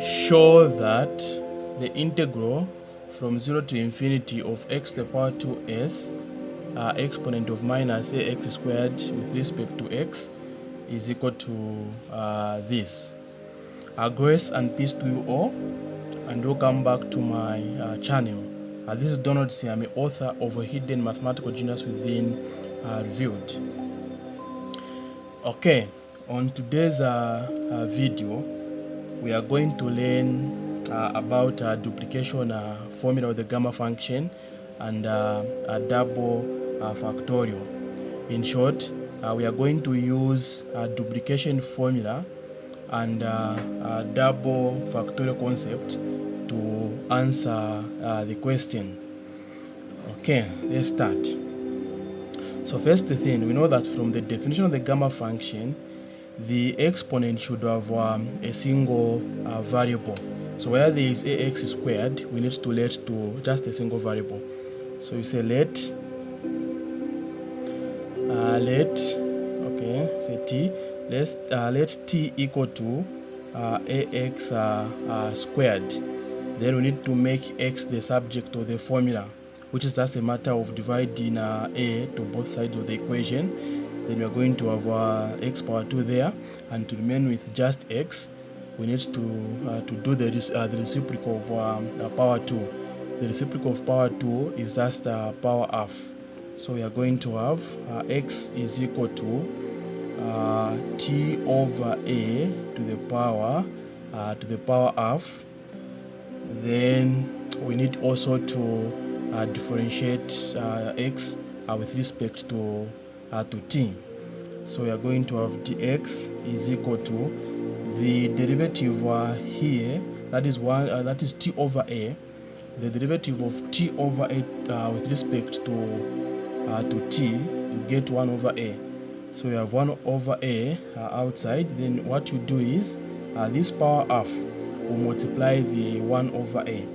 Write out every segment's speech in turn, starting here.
show that the integral from 0 to infinity of x to the power 2s exponent of minus ax squared with respect to x is equal to this. Grace and peace to you all, and welcome back to my channel. This is Donald C. I'm an author of A Hidden Mathematical Genius Within Revealed. Okay, on today's video, we are going to learn about duplication formula of the gamma function and a double factorial. In short, we are going to use a duplication formula and a double factorial concept to answer the question. Okay, let's start. So first thing, we know that from the definition of the gamma function, the exponent should have a single variable. So where there is ax squared, we need to let to just a single variable. So you say let t equal to ax squared. Then we need to make x the subject of the formula, which is just a matter of dividing a to both sides of the equation. Then we are going to have x power 2 there, and to remain with just x, we need to do the reciprocal of power 2. The reciprocal of power 2 is just power half. So we are going to have x is equal to t over a to the power half. Then we need also to differentiate x with respect to t. So we are going to have dx is equal to the derivative here, that is t over a. The derivative of t over a with respect to t, you get 1 over a. So you have 1 over a outside. Then what you do is this power half will multiply the 1 over a.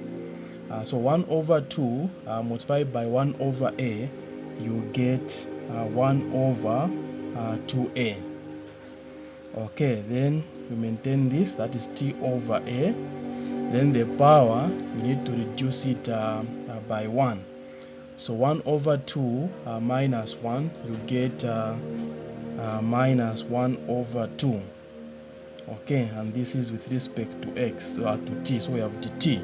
So 1 over 2 multiplied by 1 over a, you get 1 over 2a. Okay, then we maintain this, that is t over a. Then the power, we need to reduce it by 1. So 1 over 2 minus 1, you get minus 1 over 2. Okay, and this is with respect to x, to t, so we have dt.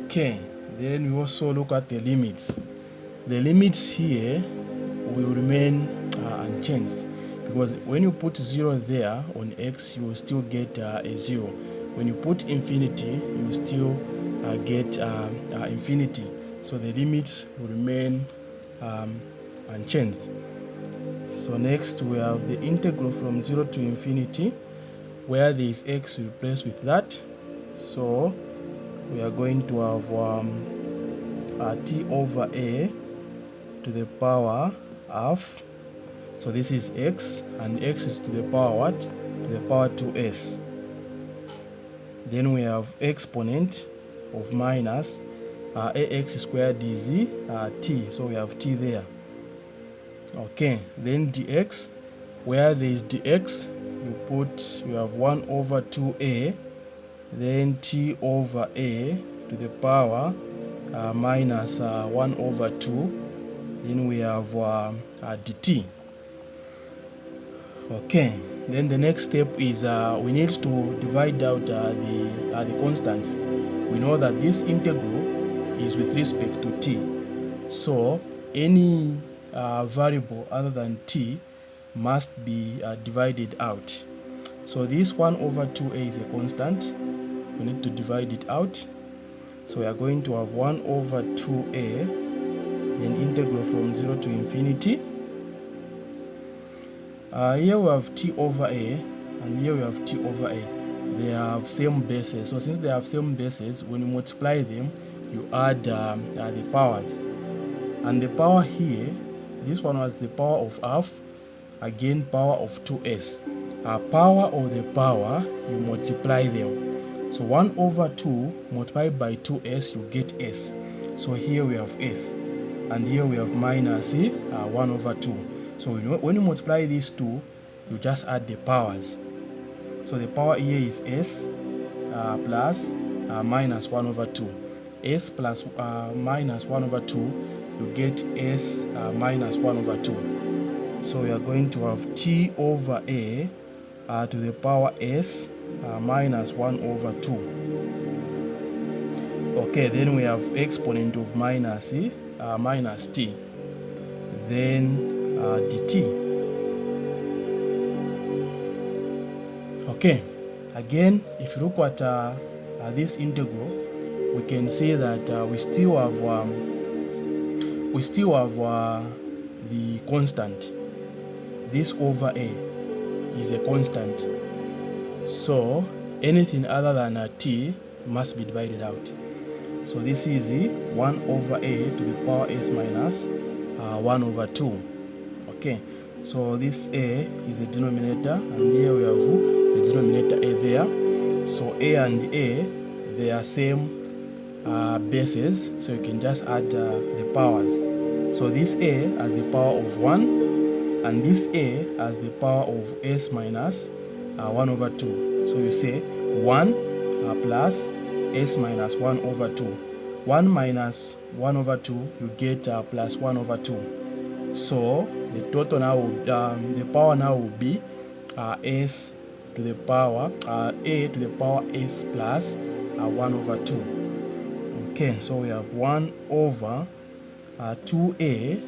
Okay, then we also look at the limits. The limits here will remain unchanged, because when you put 0 there on x, you will still get a 0. When you put infinity, you will still get infinity. So the limits will remain unchanged. So next we have the integral from 0 to infinity, where there is x replaced with that. So we are going to have t over a to the power half. So this is x, and x is to the power what? To the power 2s. Then we have exponent of minus ax squared is t, so we have t there. Okay, then dx, where there is dx, you have 1 over 2a, then t over a to the power minus 1 over 2. Then we have dt. Okay, then the next step is we need to divide out the constants. We know that this integral is with respect to t. So any variable other than t must be divided out. So this 1 over 2a is a constant. We need to divide it out. So we are going to have 1 over 2a, then integral from 0 to infinity. Here we have t over a, and here we have t over a. They have same bases. So since they have same bases, when you multiply them, you add the powers. And the power here, this one was the power of half, again power of 2s. Power of the power, you multiply them. So 1 over 2 multiplied by 2s, you get s. So here we have s, and here we have minus 1 over 2. So when you multiply these two, you just add the powers. So the power here is s, plus minus 1 over 2. S plus minus 1 over 2, you get S minus 1 over 2. So we are going to have T over A to the power S minus 1 over 2. Okay, then we have exponent of minus T, then dt. Okay, again, if you look at this integral, we can say that we still have the constant. This over A is a constant, so anything other than t must be divided out. So this is 1 over A to the power S minus 1 over 2. Okay, so this A is a denominator, and here we have the denominator A there. So A and A, they are same bases, so you can just add the powers. So this A has the power of 1, and this A has the power of S minus 1 over 2. So you say 1 plus S minus 1 over 2. 1 minus 1 over 2, you get plus 1 over 2. So the total now, the power now will be S to the power, A to the power S plus 1 over 2. Okay, so we have 1 over 2A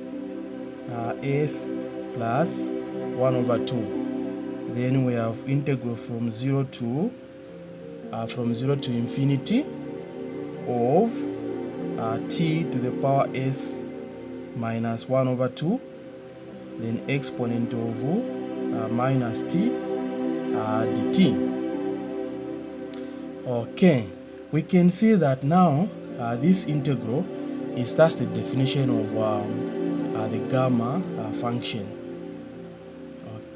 S plus 1 over 2. Then we have integral from 0 to infinity of t to the power s minus 1 over 2, then exponent of minus t dt. Okay, we can see that now this integral is just the definition of the gamma function.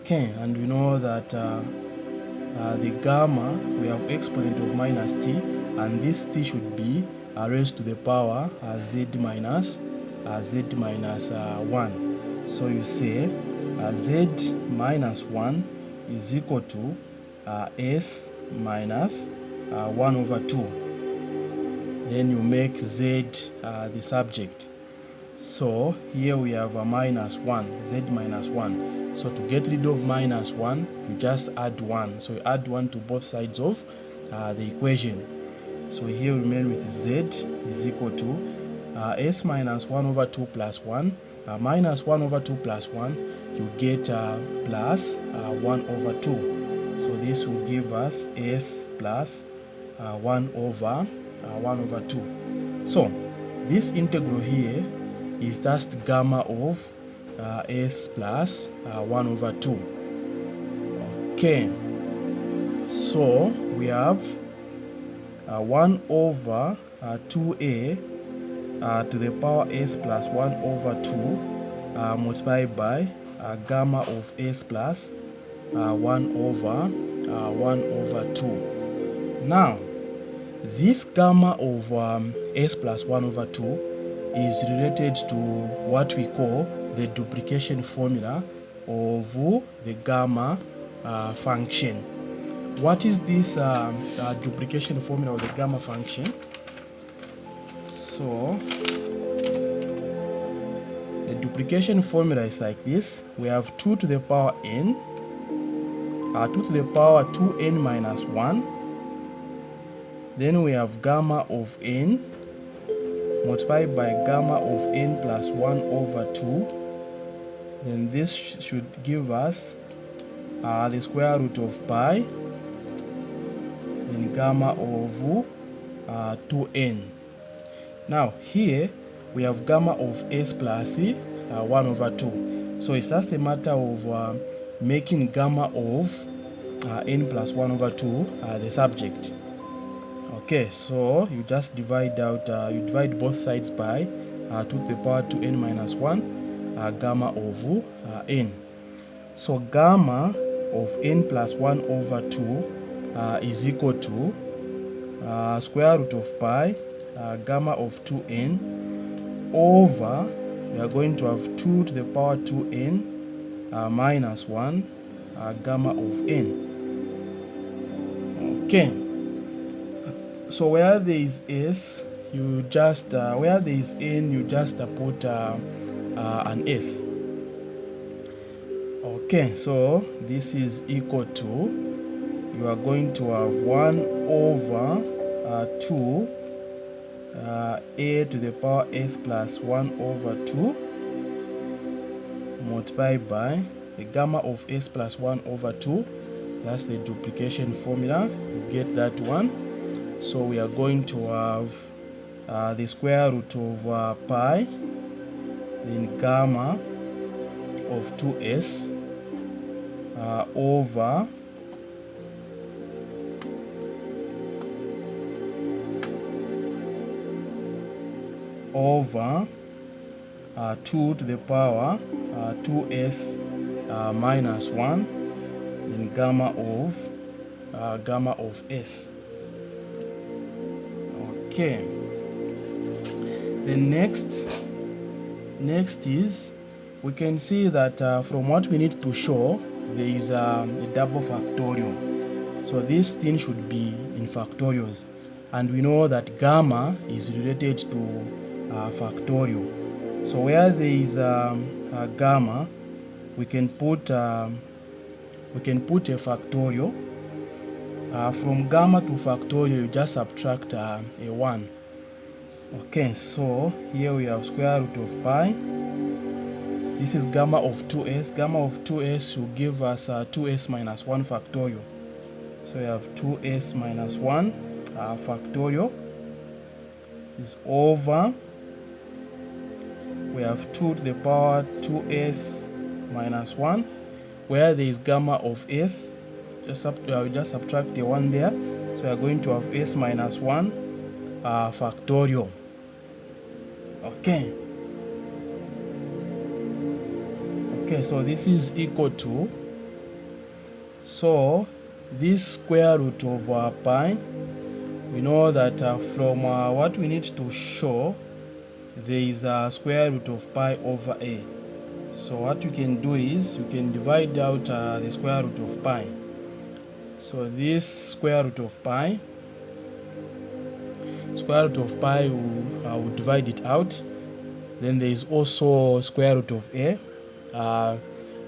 Okay, and we know that the gamma, we have exponent of minus t, and this t should be raised to the power z minus 1. So you say z minus 1 is equal to s minus 1 over 2. Then you make z the subject. So here we have a minus 1, z minus 1. So to get rid of minus 1, you just add 1. So you add 1 to both sides of the equation. So here we remain with z is equal to s minus 1 over 2 plus 1, minus 1 over 2 plus 1, you get plus 1 over 2. So this will give us s plus 1 over 2. So this integral here is just gamma of s plus 1 over 2. Okay, so we have 1 over 2a to the power s plus 1 over 2 multiplied by gamma of s plus 1 over 2. Now, this gamma of s plus 1 over 2 is related to what we call the duplication formula of the gamma function. What is this duplication formula of the gamma function? So the duplication formula is like this. We have 2 to the power n, 2 to the power 2n minus 1. Then we have gamma of n multiplied by gamma of n plus 1 over 2. Then this should give us the square root of pi, then gamma of 2n. Now here we have gamma of s plus 1 over 2. So it's just a matter of making gamma of n plus 1 over 2 the subject. Okay, so you just divide out, you divide both sides by 2 to the power 2n minus 1 gamma of n. So gamma of n plus 1 over 2 is equal to square root of pi gamma of 2n over, we are going to have 2 to the power 2n minus 1 gamma of n. Okay, So where there is s, you just where there is n, you just put an s. Okay, so this is equal to, you are going to have 1 over 2 a to the power s plus 1 over 2 multiplied by the gamma of s plus 1 over 2. That's the duplication formula. You get that one. So we are going to have the square root of pi, then gamma of 2s over over 2 to the power 2s minus 1, then gamma of s. Okay. The next is, we can see that from what we need to show, there is a double factorial. So this thing should be in factorials, and we know that gamma is related to factorial. So where there is a gamma, we can put a factorial. From gamma to factorial, you just subtract a 1. Okay, so here we have square root of pi. This is gamma of 2s. Gamma of 2s will give us 2s minus 1 factorial. So we have 2s minus 1 factorial. This is over, we have 2 to the power 2s minus 1. Where there is gamma of s, we just subtract the 1 there. So we are going to have s minus 1 factorial. Okay. Okay, so this is equal to, so this square root of pi, we know that from what we need to show, there is a square root of pi over a. So what you can do is, you can divide out the square root of pi. So this square root of pi will divide it out. Then there is also square root of a.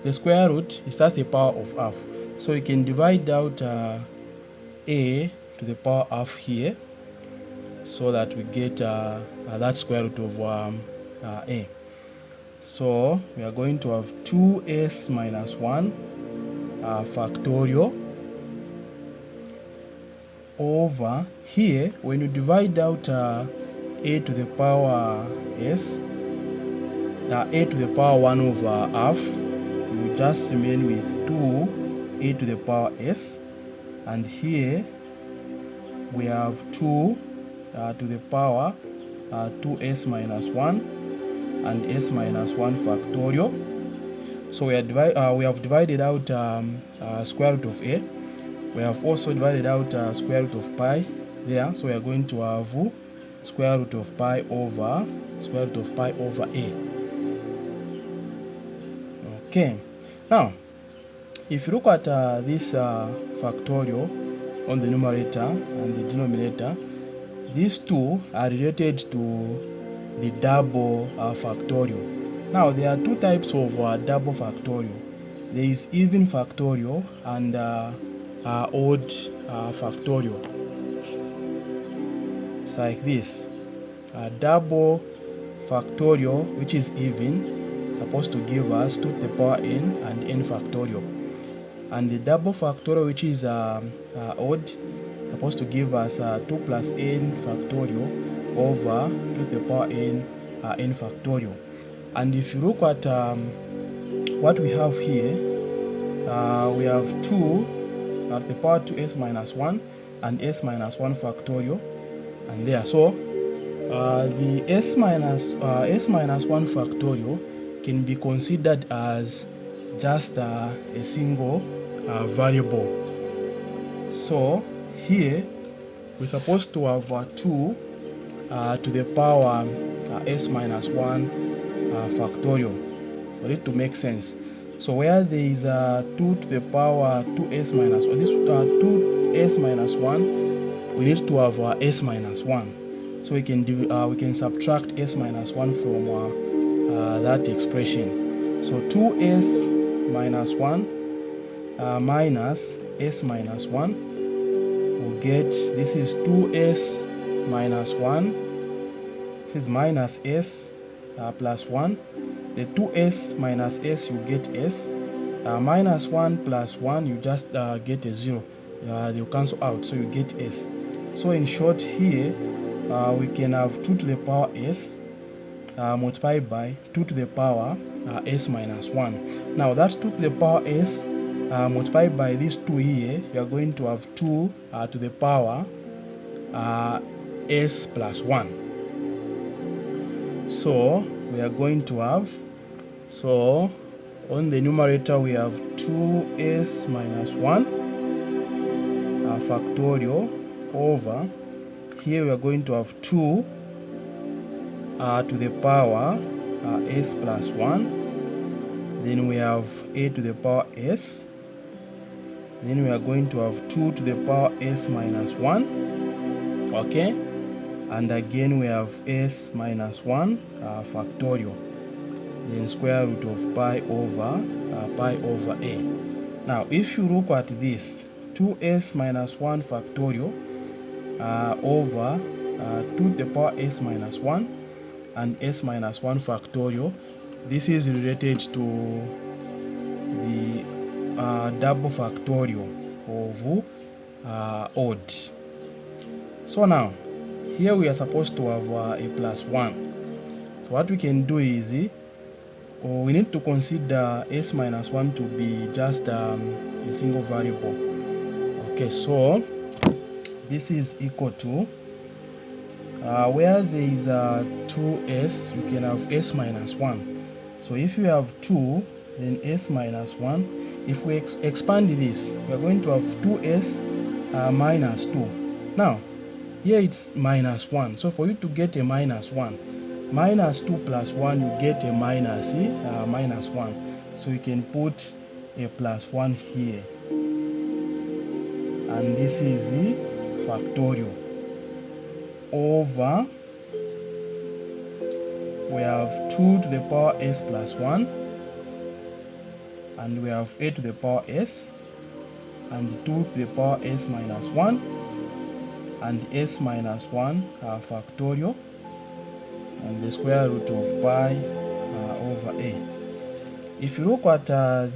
The square root is just the power of half. So you can divide out a to the power half here, so that we get that square root of a. So we are going to have 2s minus 1 factorial over here. When you divide out a to the power s, a to the power 1 over half, you just remain with 2a to the power s, and here we have 2 to the power 2s minus 1 and s minus 1 factorial. So we have divided out square root of a. We have also divided out square root of pi there. So we are going to have square root of pi over a. Okay. Now, if you look at this factorial on the numerator and the denominator, these two are related to the double factorial. Now, there are two types of double factorial. There is even factorial and odd factorial. It's like this. Double factorial, which is even, supposed to give us 2 to the power n and n factorial. And the double factorial, which is odd, supposed to give us 2 plus n factorial over 2 to the power n factorial. And if you look at what we have here, we have 2 at the power 2s minus 1 and s minus 1 factorial, and there. So the s minus 1 factorial can be considered as just a single variable. So here we're supposed to have 2 to the power s minus 1 factorial for it to make sense. So where there is 2 to the power 2s minus 1, this 2s minus 1 we need to have s minus 1. So we can subtract s minus 1 from that expression. So 2s minus 1 minus s minus 1 will get, this is 2s minus 1, this is minus s plus 1. The 2s minus s, you get s. Minus 1 plus 1, you just get a 0. They'll cancel out, so you get s. So in short here, we can have 2 to the power s multiplied by 2 to the power s minus 1. Now that's 2 to the power s multiplied by this 2 here, you are going to have 2 to the power s plus 1. So we are going to have, so on the numerator we have 2s minus 1 factorial over, here we are going to have 2 to the power s plus 1. Then we have a to the power s. Then we are going to have 2 to the power s minus 1. Okay? And again we have s minus 1 factorial. Then square root of pi over a. Now if you look at this, 2s minus 1 factorial over 2 to the power s minus 1 and s minus 1 factorial, this is related to the double factorial of odd. So now here we are supposed to have a plus 1. So what we can do is we need to consider s minus 1 to be just a single variable. Okay, so this is equal to where there is 2s, you can have s minus 1. So if you have 2, then s minus 1. If we expand this, we are going to have 2s minus 2. Now, here it's minus 1. So for you to get a minus 1, minus 2 plus 1, you get a minus 1. So you can put a plus 1 here. And this is the factorial over, we have 2 to the power s plus 1, and we have a to the power s, and 2 to the power s minus 1, and s minus 1 factorial, and the square root of pi over a. If you look at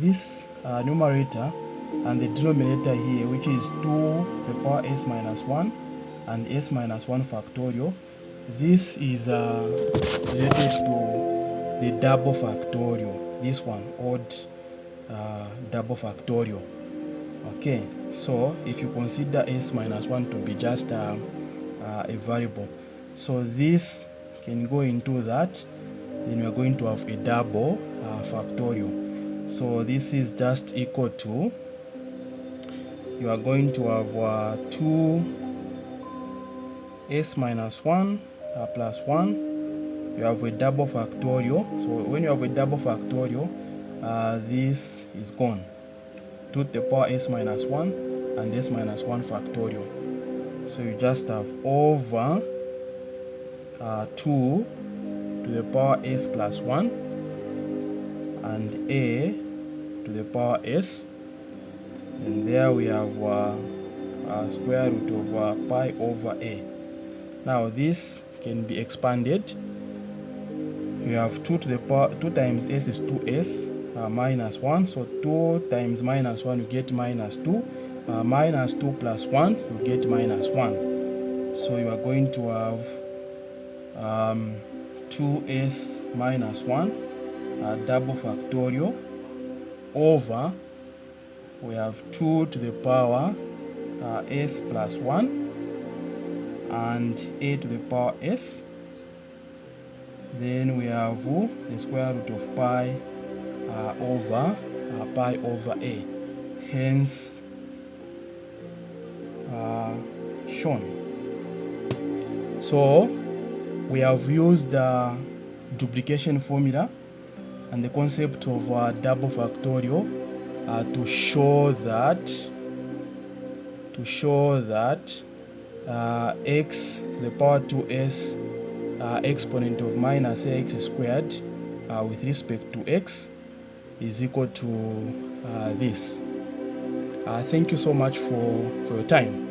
this numerator and the denominator here, which is 2 to the power s minus 1 and s minus 1 factorial, this is related to the double factorial, this one, odd double factorial. Okay, so if you consider s minus 1 to be just a variable, so this can go into that, then we are going to have a double factorial. So this is just equal to, you are going to have 2s minus 1 plus 1. You have a double factorial. So when you have a double factorial, this is gone. 2 to the power s minus 1 and s minus 1 factorial. So you just have over 2 to the power s plus 1 and a to the power s. And there we have square root of pi over a. Now this can be expanded. You have 2 to the power, 2 times s is 2s minus 1. So 2 times minus 1, you get minus 2. Minus 2 plus 1, you get minus 1. So you are going to have 2s minus 1 double factorial over, we have 2 to the power s plus 1 and a to the power s. Then we have the square root of pi over a, hence shown. So we have used the duplication formula and the concept of double factorial to show that x to the power 2s exponent of minus ax squared with respect to x is equal to this. Thank you so much for your time.